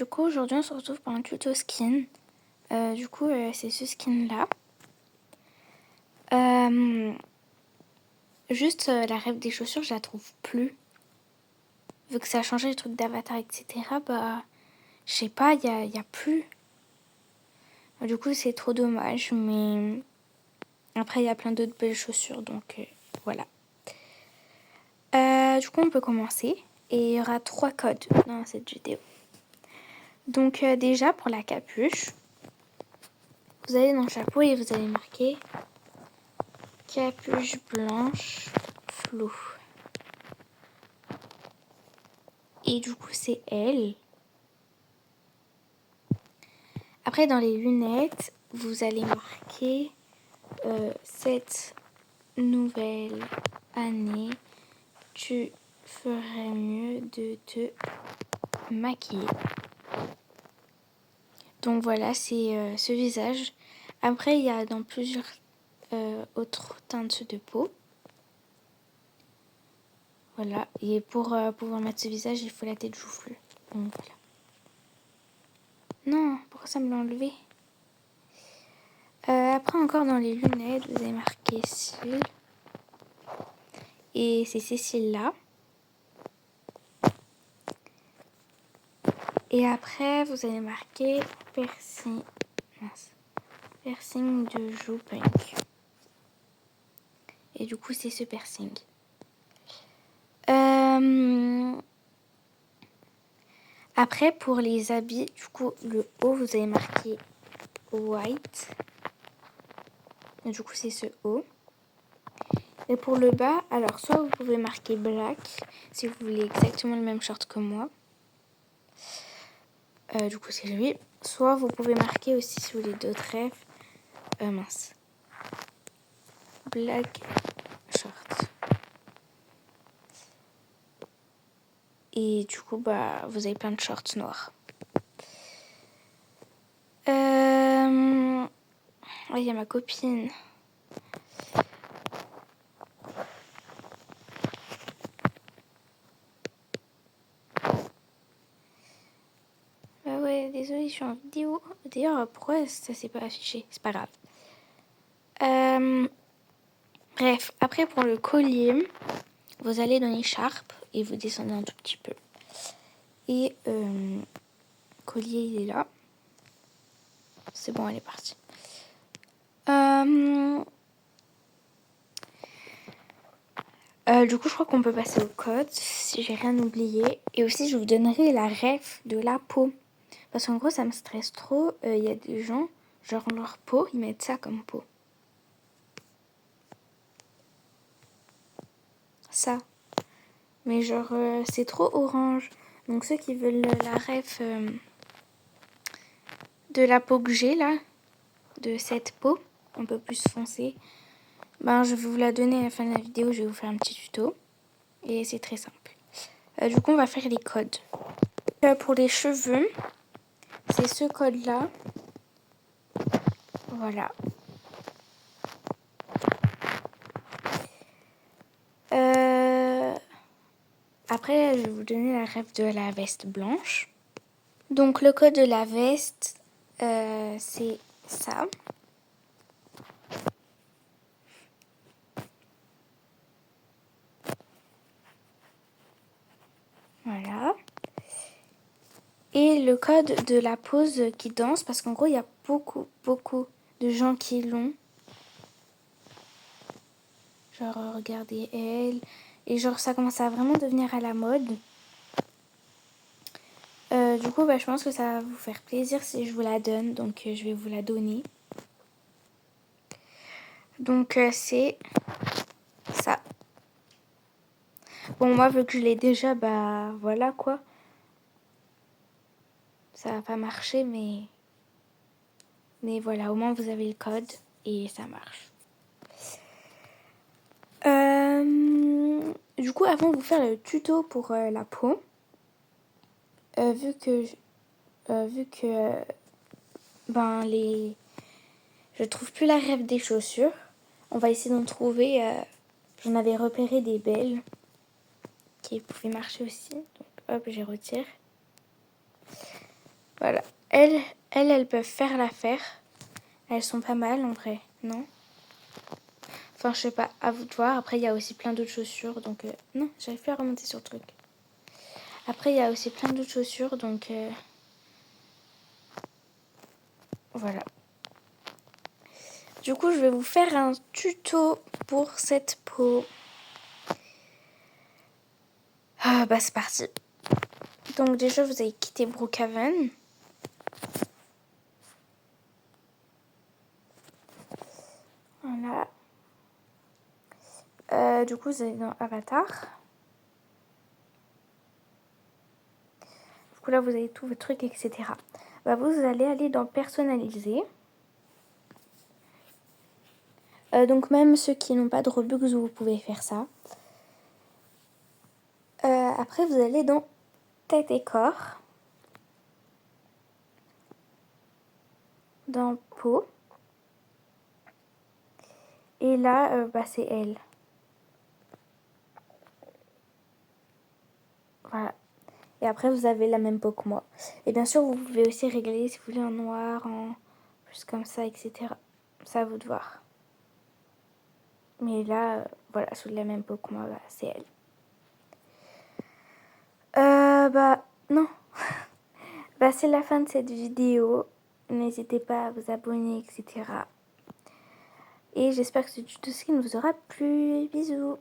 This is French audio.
Du coup, aujourd'hui, on se retrouve pour un tuto skin. C'est ce skin-là. La règle des chaussures, je la trouve plus. Vu que ça a changé les trucs d'avatar, etc., je sais pas, y a plus. Du coup, c'est trop dommage, mais après, il y a plein d'autres belles chaussures, donc voilà. Du coup, on peut commencer. Et il y aura 3 codes dans cette vidéo. Donc déjà, pour la capuche, vous allez dans le chapeau et vous allez marquer capuche blanche floue. Et du coup, c'est elle. Après, dans les lunettes, vous allez marquer cette nouvelle année, tu ferais mieux de te maquiller. Donc voilà, c'est ce visage. Après, il y a dans plusieurs autres teintes de peau. Voilà, et pour pouvoir mettre ce visage, il faut la tête joufflue. Donc voilà. Non, pourquoi ça me l'a enlevé? Après, encore dans les lunettes, vous avez marqué cils. Et c'est ces cils-là. Et après, vous allez marquer piercing. Piercing de joue punk. Et du coup, c'est ce piercing. Après, pour les habits, du coup, le haut, vous avez marqué white. Et du coup, c'est ce haut. Et pour le bas, alors, soit vous pouvez marquer black, si vous voulez exactement le même short que moi. Du coup, c'est lui. Soit vous pouvez marquer aussi, si vous voulez d'autres rêves, black short. Et du coup, vous avez plein de shorts noirs. Il y a ma copine. Bah ouais, désolée, je suis en vidéo. D'ailleurs, pourquoi ça s'est pas affiché? C'est pas grave. Bref, après pour le collier, vous allez dans l'écharpe et vous descendez un tout petit peu. Et collier, il est là. C'est bon, elle est partie. Du coup, je crois qu'on peut passer au code, si j'ai rien oublié. Et aussi, je vous donnerai la ref de la peau. Parce qu'en gros, ça me stresse trop. Il y a des gens, genre leur peau, ils mettent ça comme peau. Ça. Mais genre, c'est trop orange. Donc ceux qui veulent la ref de la peau que j'ai là, de cette peau, un peu plus foncée, je vais vous la donner à la fin de la vidéo. Je vais vous faire un petit tuto. Et c'est très simple. Du coup, on va faire les codes. Pour les cheveux, c'est ce code-là. Voilà. Après, je vais vous donner la ref de la veste blanche. Donc, le code de la veste, c'est ça. Voilà. Et le code de la pose qui danse, parce qu'en gros, il y a beaucoup de gens qui l'ont. Genre, regardez elle. Et genre, ça commence à vraiment devenir à la mode. Du coup, je pense que ça va vous faire plaisir si je vous la donne. Donc, je vais vous la donner. Donc, c'est ça. Bon, moi, vu que je l'ai déjà, voilà quoi. Ça va pas marcher, mais voilà, au moins vous avez le code et ça marche. Du coup, avant de vous faire le tuto pour la peau, vu que je trouve plus la règle des chaussures, on va essayer d'en trouver. J'en avais repéré des belles qui pouvaient marcher aussi. Donc hop, je retire. Voilà. Elles peuvent faire l'affaire. Elles sont pas mal en vrai, non? Enfin, je sais pas, à vous de voir. Après, il y a aussi plein d'autres chaussures. Donc, non, j'arrive plus à remonter sur le truc. Après, il y a aussi plein d'autres chaussures. Donc, voilà. Du coup, je vais vous faire un tuto pour cette peau. Ah, bah, c'est parti. Donc, déjà, vous avez quitté Brookhaven. Voilà. Du coup, vous allez dans Avatar. Du coup, là, vous avez tous vos trucs, etc. Bah, vous allez aller dans Personnaliser. Donc, même ceux qui n'ont pas de Robux, vous pouvez faire ça. Après, vous allez dans Tête et corps. Dans Peau. Et là, bah, c'est elle. Voilà. Et après, vous avez la même peau que moi. Et bien sûr, vous pouvez aussi régler si vous voulez en noir, en plus comme ça, etc. Ça à vous de voir. Mais là, voilà, sous la même peau que moi, bah, c'est elle. Bah, non. Bah, c'est la fin de cette vidéo. N'hésitez pas à vous abonner, etc. Et j'espère que ce tuto skin vous aura plu. Bisous.